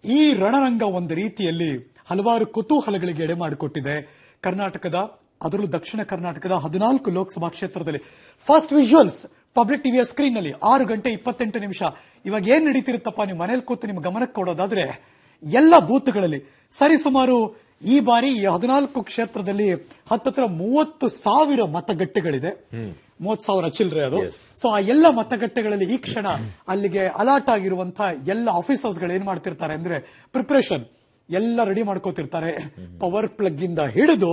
ಈ ರಣರಂಗ ಒಂದು ರೀತಿಯಲ್ಲಿ ಹಲವಾರು ಕುತೂಹಲಗಳಿಗೆ ಎಡೆ ಮಾಡಿಕೊಟ್ಟಿದೆ. ಕರ್ನಾಟಕದ, ಅದರಲ್ಲೂ ದಕ್ಷಿಣ ಕರ್ನಾಟಕದ 14 ಲೋಕಸಭಾ ಕ್ಷೇತ್ರದಲ್ಲಿ ಫಸ್ಟ್ ವಿಜುವಲ್ಸ್ ಪಬ್ಲಿಕ್ ಟಿವಿಯ ಸ್ಕ್ರೀನ್ ನಲ್ಲಿ 6:28 ಇವಾಗ ಏನ್ ನಡೀತಿರುತ್ತಪ್ಪ, ನೀವು ಮನೇಲಿ ಕೂತು ನಿಮ್ಮ ಗಮನಕ್ಕೆ ಕೊಡೋದಾದ್ರೆ ಎಲ್ಲ ಬೂತ್ಗಳಲ್ಲಿ ಸರಿಸುಮಾರು ಈ ಬಾರಿ 14 ಕ್ಷೇತ್ರದಲ್ಲಿ ಹತ್ತತ್ರ 30,000 ಮತಗಟ್ಟೆಗಳಿದೆ. 30,000 ಚಿಲ್ಲರೆ ಅದು. ಸೊ ಆ ಎಲ್ಲ ಮತಗಟ್ಟೆಗಳಲ್ಲಿ ಈ ಕ್ಷಣ ಅಲ್ಲಿಗೆ ಅಲಾಟ್ ಆಗಿರುವಂತಹ ಎಲ್ಲ ಆಫೀಸರ್ಸ್ ಗಳು ಏನ್ ಮಾಡ್ತಿರ್ತಾರೆ ಅಂದ್ರೆ ಪ್ರಿಪರೇಷನ್ ಎಲ್ಲ ರೆಡಿ ಮಾಡ್ಕೋತಿರ್ತಾರೆ. ಪವರ್ ಪ್ಲಗ್ ಇಂದ ಹಿಡಿದು,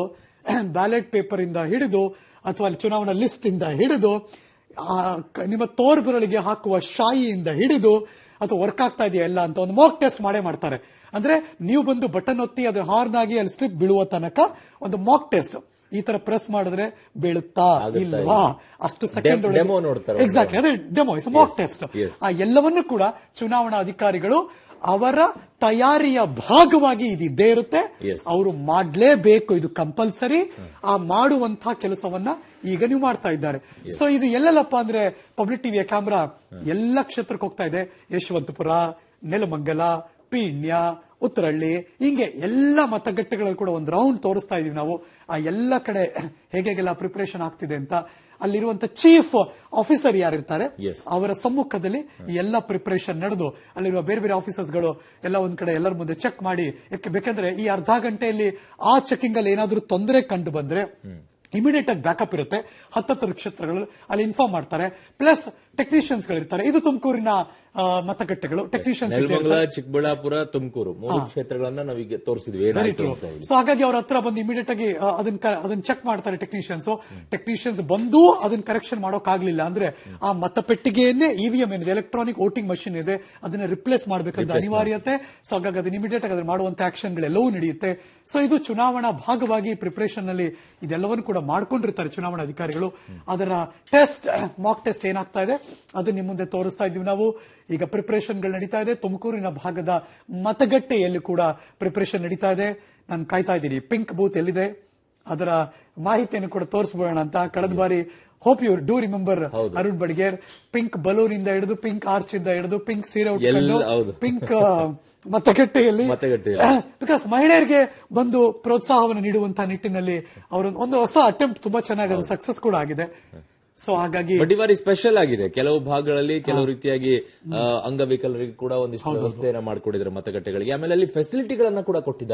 ಬ್ಯಾಲೆಟ್ ಪೇಪರ್ ಇಂದ ಹಿಡಿದು, ಅಥವಾ ಚುನಾವಣಾ ಲಿಸ್ಟ್ ಇಂದ ಹಿಡಿದು, ನಿಮ್ಮ ತೋರ್ಬೆರಳಿಗೆ ಹಾಕುವ ಶಾಯಿಯಿಂದ ಹಿಡಿದು, ಅಥವಾ ವರ್ಕ್ ಆಗ್ತಾ ಇದೆಯಾ ಎಲ್ಲ ಅಂತ ಒಂದು ಮಾಕ್ ಟೆಸ್ಟ್ ಮಾಡೇ ಮಾಡ್ತಾರೆ. ಅಂದ್ರೆ ನೀವು ಬಂದು ಬಟನ್ ಒತ್ತಿ ಅದ್ರ ಹಾರ್ನ್ ಆಗಿ ಅಲ್ಲಿ ಸ್ಲಿಪ್ ಬೀಳುವ ತನಕ ಒಂದು ಮಾಕ್ ಟೆಸ್ಟ್. ಈ ತರ ಪ್ರೆಸ್ ಮಾಡಿದ್ರೆ ಬೀಳುತ್ತಾ ಇಲ್ವಾ, ಅಷ್ಟು ಸೆಕೆಂಡ್ ಎಕ್ಸಾಕ್ಟ್ಲಿ ಅದೇ ಡೆಮೋ, ಇಸ್ ಮಾಕ್ ಟೆಸ್ಟ್. ಆ ಎಲ್ಲವನ್ನೂ ಕೂಡ ಚುನಾವಣಾ ಅಧಿಕಾರಿಗಳು ಅವರ ತಯಾರಿಯ ಭಾಗವಾಗಿ ಇದಿದ್ದೇ ಇರುತ್ತೆ. ಅವರು ಮಾಡಲೇಬೇಕು, ಇದು ಕಂಪಲ್ಸರಿ. ಆ ಮಾಡುವಂತಹ ಕೆಲಸವನ್ನ ಈಗ ನೀವು ಮಾಡ್ತಾ ಇದ್ದಾರೆ. ಸೊ ಇದು ಎಲ್ಲೆಲ್ಲಪ್ಪ ಅಂದ್ರೆ ಪಬ್ಲಿಕ್ ಟಿವಿಯ ಕ್ಯಾಮ್ರಾ ಎಲ್ಲ ಕ್ಷೇತ್ರಕ್ಕೆ ಹೋಗ್ತಾ ಇದೆ. ಯಶವಂತಪುರ, ನೆಲಮಂಗಲ, ಪೀಣ್ಯ, ಉತ್ತರಹಳ್ಳಿ, ಹಿಂಗೆ ಎಲ್ಲ ಮತಗಟ್ಟೆಗಳಲ್ಲಿ ಕೂಡ ಒಂದು ರೌಂಡ್ ತೋರಿಸ್ತಾ ಇದೀವಿ ನಾವು. ಆ ಎಲ್ಲ ಕಡೆ ಹೇಗೆಲ್ಲ ಪ್ರಿಪರೇಷನ್ ಆಗ್ತಿದೆ ಅಂತ ಅಲ್ಲಿರುವಂತ ಚೀಫ್ ಆಫೀಸರ್ ಯಾರಿರ್ತಾರೆ ಅವರ ಸಮ್ಮುಖದಲ್ಲಿ ಈ ಎಲ್ಲ ಪ್ರಿಪರೇಷನ್ ನಡೆದು ಅಲ್ಲಿರುವ ಬೇರೆ ಬೇರೆ ಆಫೀಸರ್ಸ್ ಗಳು ಎಲ್ಲ ಒಂದ್ ಕಡೆ ಎಲ್ಲರ ಮುಂದೆ ಚೆಕ್ ಮಾಡಿ, ಬೇಕಂದ್ರೆ ಈ ಅರ್ಧ ಗಂಟೆಯಲ್ಲಿ ಆ ಚೆಕಿಂಗ್ ಅಲ್ಲಿ ಏನಾದ್ರೂ ತೊಂದರೆ ಕಂಡು ಬಂದ್ರೆ ಇಮಿಡಿಯೇಟ್ ಆಗಿ ಬ್ಯಾಕಪ್ ಇರುತ್ತೆ. 10 ಕ್ಷೇತ್ರಗಳು ಅಲ್ಲಿ ಇನ್ಫಾರ್ಮ್ ಮಾಡ್ತಾರೆ. ಪ್ಲಸ್ ಟೆಕ್ನಿಷಿಯನ್ಸ್ ಗಳಿರ್ತಾರೆ. ಇದು ತುಮಕೂರಿನ ಮತಗಟ್ಟೆಗಳು. ಟೆಕ್ನಿಷಿಯನ್ಸ್ ಚಿಕ್ಕಬಳ್ಳಾಪುರ, ತುಮಕೂರು 3 ಕ್ಷೇತ್ರಗಳನ್ನ ನಾವೀಗ ತೋರಿಸಿದ್ವಿ. ಸೊ ಹಾಗಾಗಿ ಅವ್ರ ಹತ್ರ ಬಂದು ಇಮಿಡಿಯೇಟ್ ಆಗಿ ಅದನ್ನ ಚೆಕ್ ಮಾಡ್ತಾರೆ ಟೆಕ್ನಿಷಿಯನ್ಸ್ ಬಂದು ಅದನ್ನ ಕರೆಕ್ಷನ್ ಮಾಡೋಕ್ಕಾಗ್ಲಿಲ್ಲ ಅಂದ್ರೆ ಆ ಮತಪೆಟ್ಟಿಗೆಯನ್ನೇ ಇವಿಎಂ ಏನಿದೆ, ಎಲೆಕ್ಟ್ರಾನಿಕ್ ವೋಟಿಂಗ್ ಮಷಿನ್ ಇದೆ, ಅದನ್ನ ರಿಪ್ಲೇಸ್ ಮಾಡಬೇಕಂತ ಅನಿವಾರ್ಯತೆ. ಸೊ ಹಾಗಾಗಿ ಅದನ್ನ ಇಮಿಡಿಯೇಟ್ ಆಗಿ ಅದನ್ನ ಮಾಡುವಂತ ಆಕ್ಷನ್ಗಳೆಲ್ಲವೂ ನಡೆಯುತ್ತೆ. ಸೊ ಇದು ಚುನಾವಣಾ ಭಾಗವಾಗಿ ಪ್ರಿಪರೇಷನ್ ನಲ್ಲಿ ಇದೆಲ್ಲವನ್ನು ಕೂಡ ಮಾಡ್ಕೊಂಡಿರ್ತಾರೆ ಚುನಾವಣಾ ಅಧಿಕಾರಿಗಳು. ಅದರ ಟೆಸ್ಟ್, ಮಾಕ್ ಟೆಸ್ಟ್ ಏನಾಗ್ತಾ ಇದೆ ಅದು ನಿಮ್ಮ ಮುಂದೆ ತೋರಿಸ್ತಾ ಇದ್ದೀವಿ ನಾವು. ಈಗ ಪ್ರಿಪರೇಷನ್ಗಳು ನಡೀತಾ ಇದೆ. ತುಮಕೂರಿನ ಭಾಗದ ಮತಗಟ್ಟೆಯಲ್ಲಿ ಕೂಡ ಪ್ರಿಪರೇಷನ್ ನಡೀತಾ ಇದೆ. ನಾನು ಕಾಯ್ತಾ ಇದ್ದೀನಿ ಪಿಂಕ್ ಬೂತ್ ಎಲ್ಲಿದೆ ಅದರ ಮಾಹಿತಿಯನ್ನು ಕೂಡ ತೋರಿಸಬೋಣ ಅಂತ. ಕಳೆದ ಬಾರಿ hope you do remember Arun Badiger, pink balloon ಇಂದ ಹಿಡಿದು, ಪಿಂಕ್ ಆರ್ಚ್ ಇಂದ ಹಿಡಿದು, ಪಿಂಕ್ ಸೀರೆ ಉಟ್ಕೊಂಡು, ಪಿಂಕ್ ಮತಗಟ್ಟೆಯಲ್ಲಿ, ಬಿಕಾಸ್ ಮಹಿಳೆಯರಿಗೆ ಬಂದು ಪ್ರೋತ್ಸಾಹವನ್ನು ನೀಡುವಂತಹ ನಿಟ್ಟಿನಲ್ಲಿ ಅವರು ಒಂದು ಹೊಸ ಅಟೆಂಪ್ಟ್ ತುಂಬಾ ಚೆನ್ನಾಗಿ ಅದು ಸಕ್ಸಸ್ ಕೂಡ ಆಗಿದೆ. ಸೊ ಹಾಗಾಗಿ ಬಟ್ ಈ ಬಾರಿ ಸ್ಪೆಷಲ್ ಆಗಿದೆ. ಕೆಲವು ಭಾಗಗಳಲ್ಲಿ ಕೆಲವು ರೀತಿಯಾಗಿ ಅಂಗವಿಕಲರಿಗೆ ಕೂಡ ಒಂದಿಷ್ಟು ವ್ಯವಸ್ಥೆಯನ್ನ ಮಾಡಿಕೊಟ್ಟಿದ್ದಾರೆ ಮತಗಟ್ಟೆಗಳಿಗೆ. ಆಮೇಲೆ ಅಲ್ಲಿ ಫೆಸಿಲಿಟಿಗಳನ್ನ ಕೂಡ ಕೊಟ್ಟಿದ್ದಾರೆ.